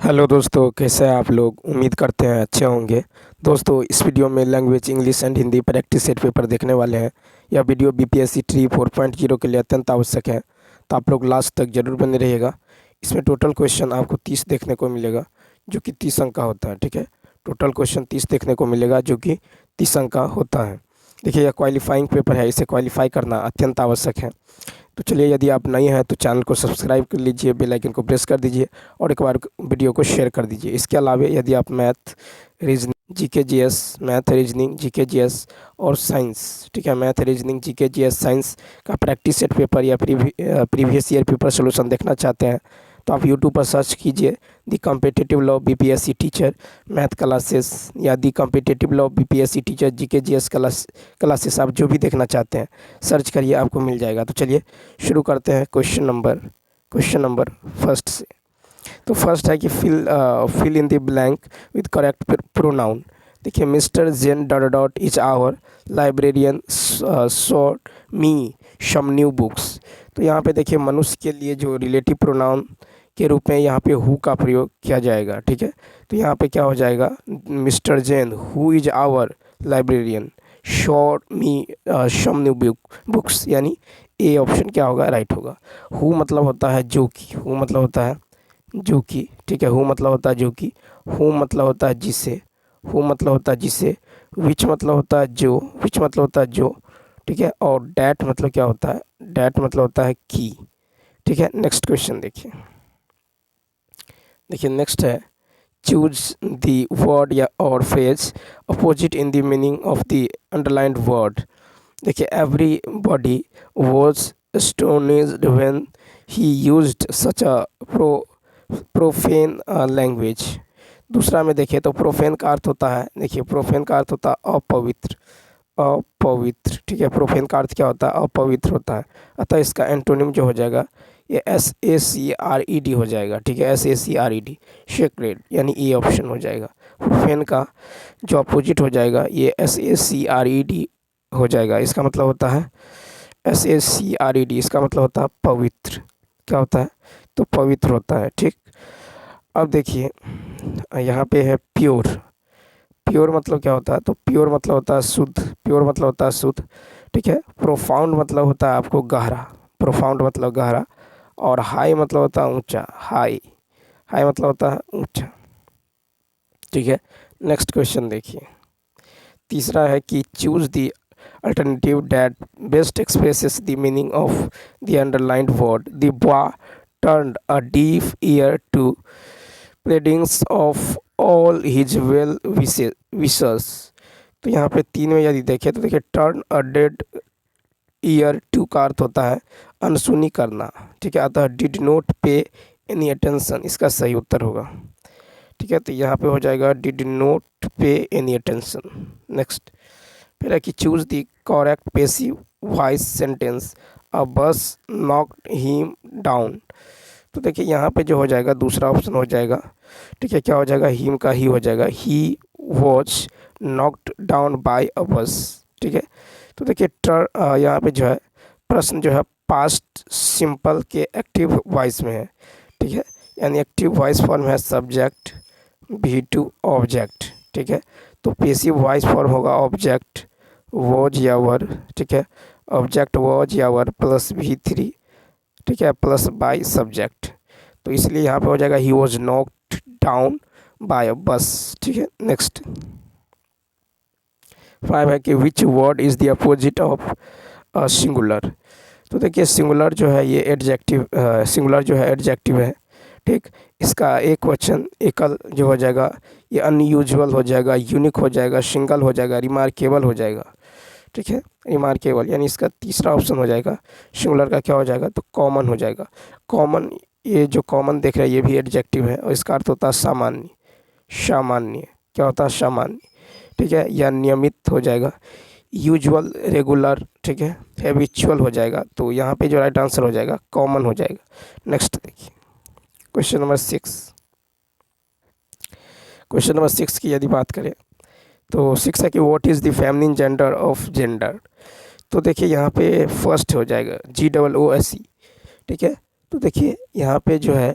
Hello दोस्तों, कैसे हैं आप लोग। उम्मीद करते हैं अच्छे होंगे। दोस्तों, इस वीडियो में language English and Hindi practice set paper देखने वाले हैं। यह वीडियो बीपीएससी ट्री 4.0 के लिए अत्यंत आवश्यक है, तो आप लोग लास्ट तक जरूर बने रहिएगा। इसमें टोटल क्वेश्चन आपको 30 देखने को मिलेगा, जो कि 30 अंक का होता है। ठीक है, टोटल क्वेश्चन 30 देखने को मिलेगा, जो कि 30 अंक का होता है। देखिए, यह क्वालिफाइंग पेपर है, इसे क्वालिफाई करना अत्यंत आवश्यक है। तो चलिए, यदि आप नए हैं तो चैनल को सब्सक्राइब कर लीजिए, बेल आइकन को प्रेस कर दीजिए और एक बार वीडियो को शेयर कर दीजिए। इसके अलावा यदि आप math, reasoning, GK GS, math, reasoning, GK GS और साइंस, ठीक है, math, reasoning, GK GS, science का प्रैक्टिस सेट पेपर या प्रीवियस ईयर पेपर सोल्यूशन देखना चाहते हैं, तो आप यूट्यूब पर सर्च कीजिए the competitive law BPSC teacher math classes या the competitive law BPSC teacher GK GS classes. आप जो भी देखना चाहते हैं सर्च करिए, आपको मिल जाएगा। तो चलिए शुरू करते हैं क्वेश्चन नंबर फर्स्ट से। तो फर्स्ट है कि fill in the blank with correct pronoun. देखिए, mister Jain dot dot is our librarian shot me some new books. तो यहाँ पे देखिए, मनुष्य के लिए जो रिलेटिव प्रोनाउन के रूप में यहाँ पे हु का प्रयोग किया जाएगा। ठीक है, तो यहाँ पे क्या हो जाएगा, mister Jain who is our librarian shot me some new books, यानी ए ऑप्शन क्या होगा, राइट होगा। हु मतलब होता है जो कि, हु मतलब होता है जो कि, ठीक है, हु मतलब होता है जो कि, हु मतलब होता है जिसे, हु मतलब होता है जिसे, विच मतलब होता है जो, विच मतलब होता है जो, ठीक है, और डैट मतलब क्या होता है, डैट मतलब होता है की। ठीक है, नेक्स्ट क्वेश्चन देखिए। देखिए नेक्स्ट है, चूज द वर्ड या और phrase opposite in the meaning of the underlined word. देखिए, everybody was astonished when he used such a profane language. दूसरा में देखिए तो प्रोफेन का अर्थ होता है, देखिए प्रोफेन का अर्थ होता है अपवित्र, अपवित्र। ठीक है, प्रोफेन का अर्थ क्या होता है, अपवित्र होता है। अतः इसका एंटोनिम जो हो जाएगा ये SACRED हो जाएगा। ठीक है, SACRED, सेक्रेड, यानी ए ऑप्शन हो जाएगा। प्रोफेन का जो अपोजिट हो जाएगा ये SACRED हो जाएगा। इसका मतलब होता है SACRED, इसका मतलब होता है पवित्र। क्या होता है, तो पवित्र होता है। ठीक, अब देखिए यहाँ पे है प्योर। प्योर मतलब क्या होता है, तो प्योर मतलब होता है शुद्ध, प्योर मतलब होता है शुद्ध। ठीक है, प्रोफाउंड मतलब होता है आपको गहरा, प्रोफाउंड मतलब गहरा। और हाई मतलब होता है ऊंचा, हाई, हाई मतलब होता है ऊंचा। ठीक है, नेक्स्ट क्वेश्चन देखिए। तीसरा है कि choose the alternative that best expresses the meaning of the underlined word. The boy turned a deaf ear to pleadings of all his well wishers. तो यहाँ पे तीन में यदि देखें तो देखिए, turn a deaf ear to का अर्थ होता है अनसुनी करना। ठीक है, अतः did not pay any attention इसका सही उत्तर होगा। ठीक है, तो यहाँ पे हो जाएगा did not pay any attention. Next फिर है कि choose the correct passive voice sentence, a bus knocked him down. तो देखिए यहाँ पे जो हो जाएगा दूसरा ऑप्शन हो जाएगा। ठीक है, क्या हो जाएगा, हिम का ही हो जाएगा, he was knocked down by a bus. ठीक है, तो देखिए यहाँ पे जो है प्रश्न जो है पास्ट सिंपल के एक्टिव वॉइस में है। ठीक है, यानी एक्टिव वॉइस फॉर्म है सब्जेक्ट V2 ऑब्जेक्ट। ठीक है, तो पैसिव वॉइस फॉर्म होगा ऑब्जेक्ट वॉज या वर। ठीक है, ऑब्जेक्ट वॉज या वर प्लस V3, ठीक है, प्लस बाय सब्जेक्ट। तो इसलिए यहाँ पे हो जाएगा he was knocked down by a bus. ठीक है, नेक्स्ट 5 है कि which word is the opposite of singular. तो देखिए सिंगुलर जो है ये एडजेक्टिव, सिंगुलर जो है एडजेक्टिव है। ठीक, इसका एक वचन एकल जो हो जाएगा ये अनयूजुअल हो जाएगा, यूनिक हो जाएगा, सिंगल हो जाएगा, रिमार्केबल हो जाएगा। ठीक है, रिमार्केबल, यानी इसका तीसरा ऑप्शन हो जाएगा सिंगुलर का क्या हो जाएगा, तो कॉमन हो जाएगा। कॉमन, ये जो कॉमन देख रहे हैं ये भी एडजेक्टिव है और इसका अर्थ होता है सामान्य, सामान्य, क्या होता है सामान्य। ठीक है, या नियमित हो जाएगा, यूजुअल, रेगुलर, ठीक है, हैबिचुअल हो जाएगा। तो यहाँ पे जो राइट आंसर हो जाएगा कॉमन हो जाएगा। नेक्स्ट देखिए क्वेश्चन नंबर 6। क्वेश्चन नंबर 6 की यदि बात करें तो 6 है कि what is the feminine gender of gender. तो देखिए यहाँ पे फर्स्ट हो जाएगा GOOSE। ठीक है, तो देखिए यहाँ पे जो है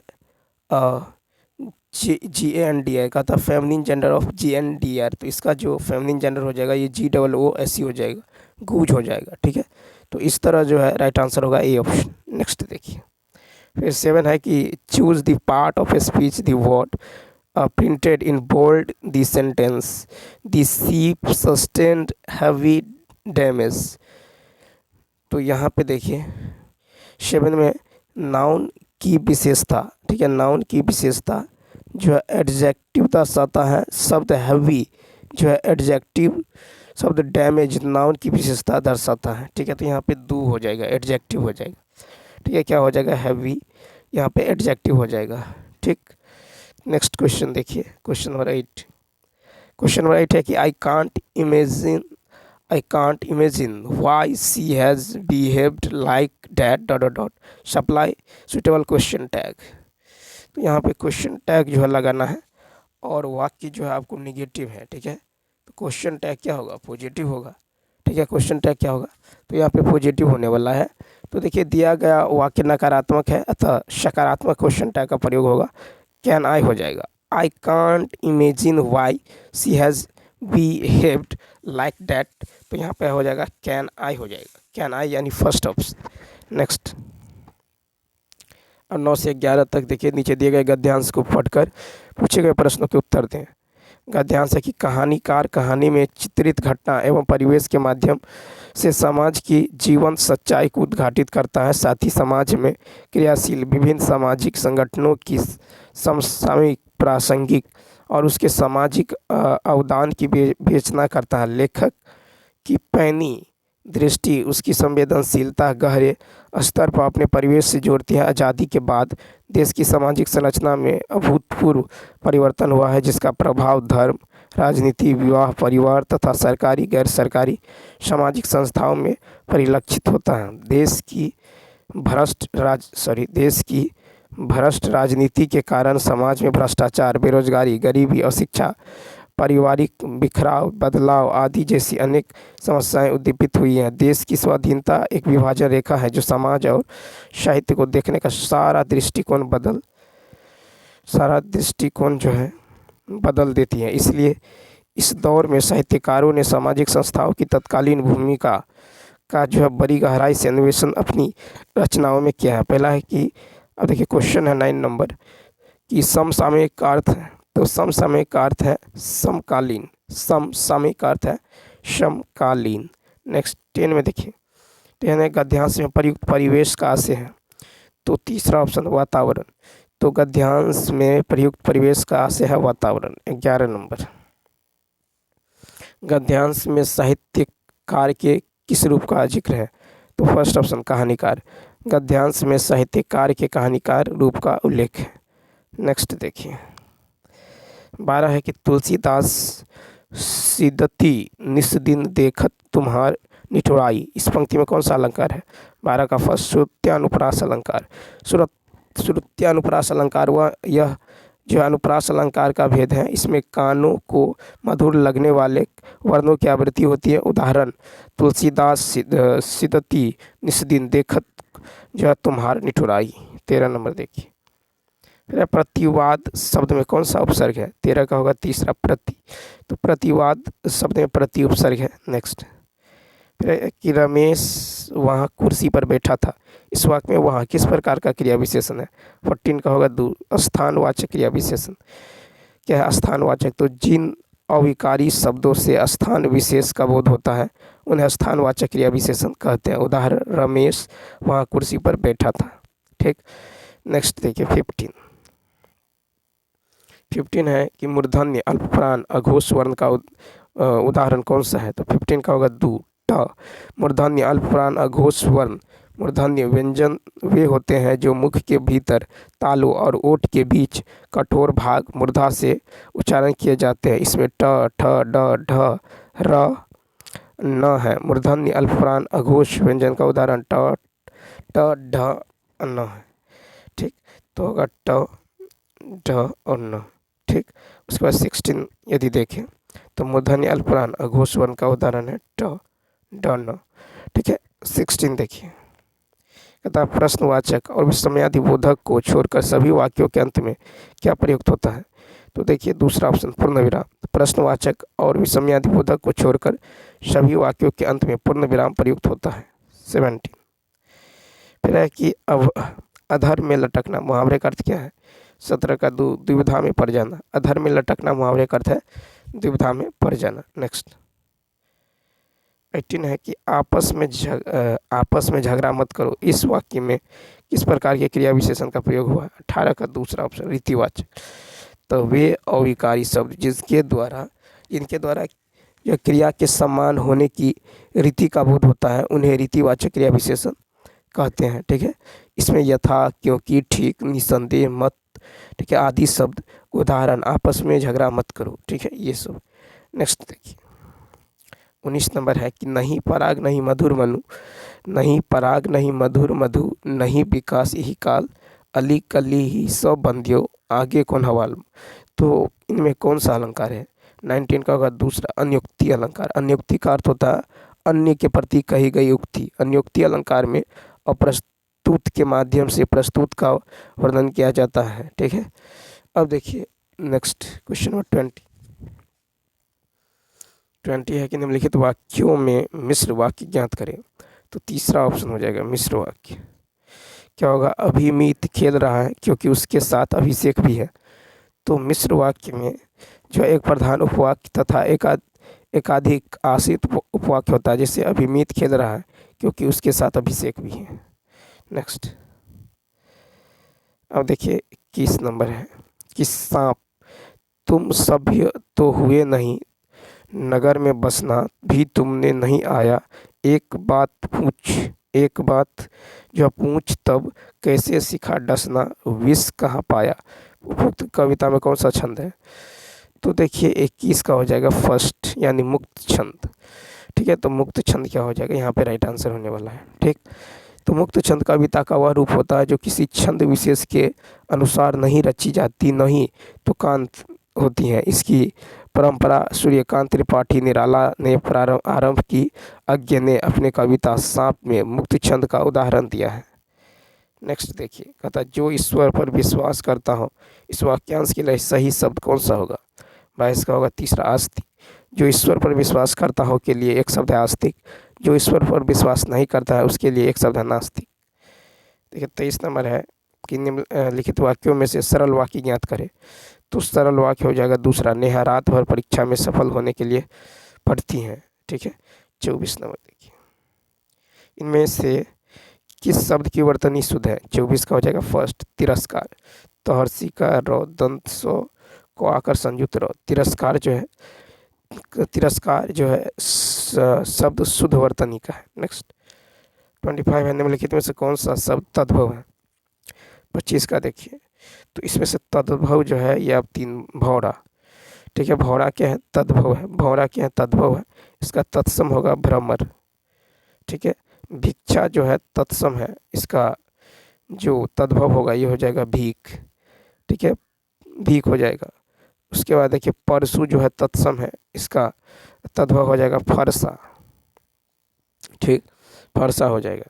GANDI का था, फेमिनिन जेंडर ऑफ GNDR, तो इसका जो फेमिनिन जेंडर हो जाएगा ये GOOSE हो जाएगा, गूज हो जाएगा। ठीक है, तो इस तरह जो है राइट आंसर होगा ए ऑप्शन। नेक्स्ट देखिए, फिर 7 है कि choose the part of a speech the word printed in bold the sentence the ship sustained heavy damage. तो यहाँ पे देखिए 7 में नाउन की विशेषता, ठीक है, नाउन की विशेषता जो है एडजेक्टिव दर्शाता है, शब्द हैवी जो है एडजेक्टिव, शब्द डैमेज नाउन की विशेषता दर्शाता है। ठीक है, तो यहाँ पे दो हो जाएगा, एडजेक्टिव हो जाएगा। ठीक है, क्या हो जाएगा, हैवी, यहाँ पे एडजेक्टिव हो जाएगा। ठीक, नेक्स्ट क्वेश्चन देखिए, क्वेश्चन नंबर 8। क्वेश्चन नंबर 8 है कि I can't imagine why she has behaved like that dot dot dot, supply suitable question tag. तो यहाँ पे क्वेश्चन टैग जो है लगाना है और वाक्य जो है आपको निगेटिव है। ठीक है, तो क्वेश्चन टैग क्या होगा, पॉजिटिव होगा। ठीक है, क्वेश्चन टैग क्या होगा, तो यहाँ पे पॉजिटिव होने वाला है। तो देखिए दिया गया वाक्य नकारात्मक है, अतः सकारात्मक क्वेश्चन टैग का प्रयोग होगा, कैन आई हो जाएगा। I can't imagine why she has behaved like that, तो यहाँ पे हो जाएगा कैन आई हो जाएगा, कैन आई यानी फर्स्ट ऑप्शन। नेक्स्ट, और 9 से 11 तक देखिए नीचे दिए गए गद्यांश को पढ़कर पूछे गए प्रश्नों के उत्तर दें। गद्यांश है कि कहानीकार कहानी में चित्रित घटना एवं परिवेश के माध्यम से समाज की जीवन सच्चाई को उद्घाटित करता है, साथ ही समाज में क्रियाशील विभिन्न सामाजिक संगठनों की समसामयिक प्रासंगिक और उसके सामाजिक अवदान की विवेचना करता है। लेखक की पैनी दृष्टि, उसकी संवेदनशीलता गहरे स्तर पर अपने परिवेश से जोड़ती है। आज़ादी के बाद देश की सामाजिक संरचना में अभूतपूर्व परिवर्तन हुआ है, जिसका प्रभाव धर्म, राजनीति, विवाह, परिवार तथा सरकारी गैर सरकारी सामाजिक संस्थाओं में परिलक्षित होता है। देश की भ्रष्ट राजनीति के कारण समाज में भ्रष्टाचार, बेरोजगारी, गरीबी, अशिक्षा, पारिवारिक बिखराव, बदलाव आदि जैसी अनेक समस्याएं उद्दीपित हुई हैं। देश की स्वाधीनता एक विभाजन रेखा है जो समाज और साहित्य को देखने का सारा दृष्टिकोण जो है बदल देती है। इसलिए इस दौर में साहित्यकारों ने सामाजिक संस्थाओं की तत्कालीन भूमिका का जो है बड़ी गहराई से अन्वेषण अपनी रचनाओं में किया है। पहला है कि अब देखिए क्वेश्चन है 9 नंबर कि समसामयिक का अर्थ है, तो समसामयिक का अर्थ है समकालीन, समसामयिक का अर्थ है समकालीन। नेक्स्ट 10 में देखिए 10 है गद्यांश में प्रयुक्त परिवेश का आशय है, तो तीसरा ऑप्शन वातावरण, तो गद्यांश में प्रयुक्त परिवेश का आशय है वातावरण। 11 नंबर गद्यांश में साहित्यकार के किस रूप का जिक्र है, तो फर्स्ट ऑप्शन कहानीकार, गद्यांश में साहित्यकार के कहानीकार रूप का उल्लेख है। नेक्स्ट देखिए 12 है कि तुलसीदास सिदती निस्दिन देखत तुम्हार निठुराई, इस पंक्ति में कौन सा अलंकार है। 12 का फर्स्ट श्रुत्यानुप्रास अलंकार। श्रुत्यानुप्रास अलंकार वह यह जो अनुप्रास अलंकार का भेद है, इसमें कानों को मधुर लगने वाले वर्णों की आवृत्ति होती है। उदाहरण तुलसीदास सिदती निस्दिन देखत जो है तुम्हार निठुराई। 13 नंबर देखिए, फिर प्रतिवाद शब्द में कौन सा उपसर्ग है, 13 का होगा तीसरा प्रति, तो प्रतिवाद शब्द में प्रति उपसर्ग है। नेक्स्ट फिर कि रमेश वहाँ कुर्सी पर बैठा था, इस वाक्य में वहाँ किस प्रकार का क्रिया विशेषण है। 14 का होगा स्थानवाचक क्रिया विशेषण। क्या है स्थानवाचक, तो जिन अविकारी शब्दों से स्थान विशेष का बोध होता है उन्हें स्थानवाचक क्रिया विशेषण कहते हैं। उदाहरण रमेश वहाँ कुर्सी पर बैठा था। ठीक, नेक्स्ट देखिए 15 है कि मूर्धन्य अल्पप्राण अघोष वर्ण का उदाहरण कौन सा है, तो 15 का होगा मूर्धन्य अल्पप्राण अघोष वर्ण। मूर्धन्य व्यंजन वे होते हैं जो मुख के भीतर तालु और ओठ के बीच कठोर भाग मूर्धा से उच्चारण किए जाते हैं। इसमें ट, ठ, ड, ढ, र, न है। मूर्धन्य अल्पप्राण अघोष व्यंजन का उदाहरण ट, ढ, न है। ठीक, तो होगा ट, ढ और न। ठीक, उसके बाद 16 यदि देखें तो मूर्धन्य अल्पप्राण अघोष वर्ण का उदाहरण है ट, ड, न। ठीक है, 16 देखिए कहता है प्रश्नवाचक और विस्मयादिबोधक को छोड़कर सभी वाक्यों के अंत में क्या प्रयुक्त होता है, तो देखिए दूसरा ऑप्शन पूर्ण विराम। प्रश्नवाचक और विषमयादि बोधक को छोड़कर सभी वाक्यों के अंत में पूर्ण विराम प्रयुक्त होता है। 17। फिर है कि अब अधर में लटकना मुहावरे का अर्थ क्या है? 17 का दुविधा में पड़ जाना। अधर में लटकना मुहावरे का अर्थ है दुविधा में पड़ जाना। नेक्स्ट 18 है कि आपस में झगड़ा मत करो, इस वाक्य में किस प्रकार के क्रिया विशेषण का प्रयोग हुआ है? 18 का दूसरा ऑप्शन रीतिवाचक। तो वे अविकारी शब्द जिनके द्वारा जो क्रिया के समान होने की रीति का बोध होता है उन्हें रीतिवाचक क्रिया विशेषण कहते हैं। ठीक है, इसमें यथा, क्योंकि, ठीक, निसंदेह, मत, ठीक है, आदि शब्द उदाहरण, आपस में झगड़ा मत करो। ठीक है, ये सब। नेक्स्ट देखिए 19 नंबर है कि नहीं पराग नहीं मधुर मनु, नहीं पराग नहीं मधुर मधु, नहीं विकास यही काल, अली कली ही सब बंध्यो, आगे कौन हवाल। तो इनमें कौन सा अलंकार है? 19 का होगा दूसरा अन्योक्ति अलंकार। अन्योक्ति का अर्थ होता है अन्य के प्रति कही गई उक्ति। अन्योक्ति अलंकार में अप्रस्तुत के माध्यम से प्रस्तुत का वर्णन किया जाता है। ठीक है, अब देखिए नेक्स्ट क्वेश्चन नंबर 20 है कि निम्नलिखित वाक्यों में मिश्र वाक्य ज्ञात करें। तो तीसरा ऑप्शन हो जाएगा मिश्र वाक्य। क्या होगा? अभिमीत खेल रहा है क्योंकि उसके साथ अभिषेक भी है। तो मिश्र वाक्य में जो एक प्रधान उपवाक्य तथा एकाधिक आश्रित उपवाक्य होता है, जैसे अभिमीत खेल रहा है क्योंकि उसके साथ अभिषेक भी है। नेक्स्ट अब देखिए 21 नंबर है कि सांप, तुम सभ्य तो हुए नहीं, नगर में बसना भी तुमने नहीं आया, एक बात जो पूछ तब कैसे सीखा डसना, विष कहाँ पाया। उपयुक्त कविता में कौन सा छंद है? तो देखिए 21 का हो जाएगा फर्स्ट, यानी मुक्त छंद। ठीक है, तो मुक्त छंद क्या हो जाएगा? यहाँ पे राइट आंसर होने वाला है। ठीक, तो मुक्त छंद कविता का वह रूप होता है जो किसी छंद विशेष के अनुसार नहीं रची जाती, नहीं तो कांत होती है। इसकी परंपरा सूर्यकांत त्रिपाठी निराला ने आरंभ की। अज्ञ ने अपने कविता सांप में मुक्त छंद का उदाहरण दिया है। नेक्स्ट देखिए, कहता जो ईश्वर पर विश्वास करता हो, इस वाक्यांश के लिए सही शब्द कौन सा होगा? 22 का होगा तीसरा आस्तिक। जो ईश्वर पर विश्वास करता हो के लिए एक शब्द है आस्तिक, जो ईश्वर पर विश्वास नहीं करता है उसके लिए एक शब्द है नास्तिक। देखिए 23 नंबर है कि निम्नलिखित वाक्यों में से सरल वाक्य ज्ञात करें। तो सरल वाक्य हो जाएगा दूसरा, नेहा रात भर परीक्षा में सफल होने के लिए पढ़ती हैं। ठीक है, 24 नंबर देखिए, इनमें से किस शब्द की वर्तनी शुद्ध है? 24 का हो जाएगा फर्स्ट तिरस्कार। तहर्षी का रो दंत सो को आकर संयुक्त रो। तिरस्कार जो है शब्द शुद्ध वर्तनी का है। नेक्स्ट 25 है निम्नलिखित में से कौन सा शब्द तद्भव है? 25 का देखिए, तो इसमें से तद्भव जो है ये अब 3 भौरा। ठीक है, भौरा क्या है? तद्भव है। भौरा क्या है? तद्भव है। इसका तत्सम होगा भ्रमर। ठीक है, भिक्षा जो है तत्सम है, इसका जो तद्भव होगा ये हो जाएगा भीख। ठीक है, भीख हो जाएगा। उसके बाद देखिए परसु जो है तत्सम है, इसका तद्भव हो जाएगा फरसा। ठीक, फरसा हो जाएगा।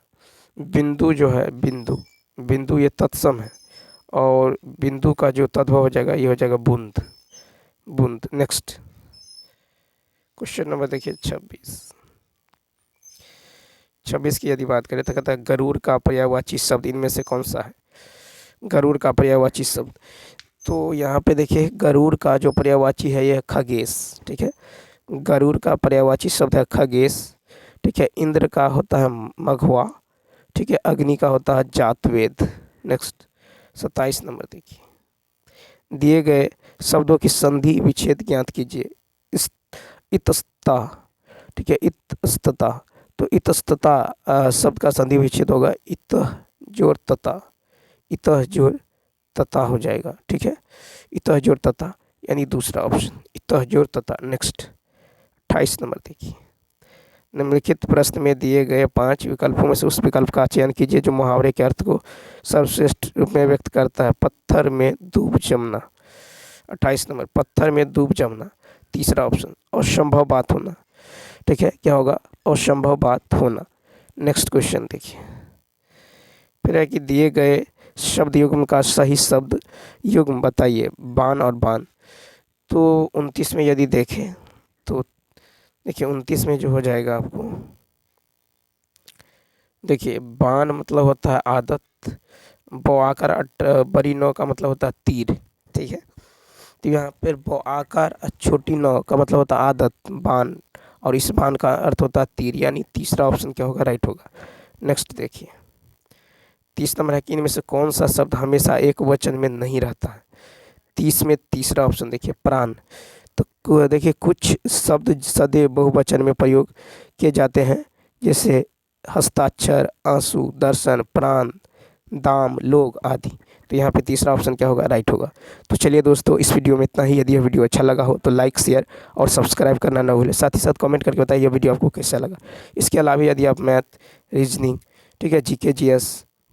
बिंदु जो है बिंदु ये तत्सम है और बिंदु का जो तद्भव हो जाएगा ये हो जाएगा बूंद। नेक्स्ट क्वेश्चन नंबर देखिए 26 की यदि बात करें तो कहता है गरुड़ का पर्यायवाची शब्द इनमें से कौन सा है? गरुड़ का पर्यायवाची शब्द, तो यहाँ पे देखिए गरुड़ का जो पर्यायवाची है यह खगेश। ठीक है, गरुड़ का पर्यायवाची शब्द है खगेश। ठीक है, इंद्र का होता है मघवा। ठीक है, अग्नि का होता है जातवेद। नेक्स्ट 27 नंबर देखिए, दिए गए शब्दों की संधि विच्छेद ज्ञात कीजिए। इतस्ता। ठीक है, इतस्तता, तो इतस्तता शब्द का संधि विच्छेद होगा इतः जोर तता हो जाएगा। ठीक है, इतः जोर तता यानी दूसरा ऑप्शन इतः जोर तता। नेक्स्ट 28 नंबर देखिए, निम्नलिखित प्रश्न में दिए गए 5 विकल्पों में से उस विकल्प का चयन कीजिए जो मुहावरे के अर्थ को सर्वश्रेष्ठ रूप में व्यक्त करता है। पत्थर में डूब जमना। 28 नंबर, पत्थर में डूब जमना तीसरा ऑप्शन। असंभव बात होना। ठीक है, क्या होगा? असंभव बात होना। नेक्स्ट क्वेश्चन देखिए, फिर है कि दिए गए शब्द युग्म का सही शब्द युग्म बताइए। बान और बान, तो 29 में यदि देखें तो देखिए 29 में जो हो जाएगा आपको, देखिए बाण मतलब होता है आदत, बौ आकार बड़ी नौ का मतलब होता है तीर, ठीक है। तो यहाँ पर बौ आकार छोटी नौ का मतलब होता है आदत बाण, और इस बाण का अर्थ होता है तीर, यानी तीसरा ऑप्शन क्या होगा, राइट होगा। नेक्स्ट देखिए 30 नंबर है कि इनमें से कौन सा शब्द हमेशा एक वचन में नहीं रहता है। 30 में तीसरा ऑप्शन देखिए प्राण। तो देखिए कुछ शब्द सदैव बहुवचन में प्रयोग किए जाते हैं, जैसे हस्ताक्षर, आंसू, दर्शन, प्राण, दाम, लोग आदि। तो यहाँ पे तीसरा ऑप्शन क्या होगा, राइट होगा। तो चलिए दोस्तों, इस वीडियो में इतना ही। यदि यह वीडियो अच्छा लगा हो तो लाइक, शेयर और सब्सक्राइब करना ना भूलें। साथ ही साथ कमेंट करके बताइए यह वीडियो आपको कैसा लगा। इसके अलावा यदि आप मैथ, रीजनिंग, ठीक है,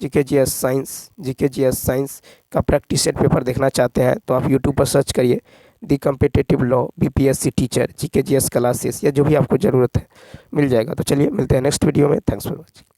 जीके जीएस साइंस का प्रैक्टिस सेट पेपर देखना चाहते हैं तो आप यूट्यूब पर सर्च करिए the competitive law BPSC teacher GK GS classes, या जो भी आपको ज़रूरत है मिल जाएगा। तो चलिए मिलते हैं नेक्स्ट वीडियो में। Thanks for watching.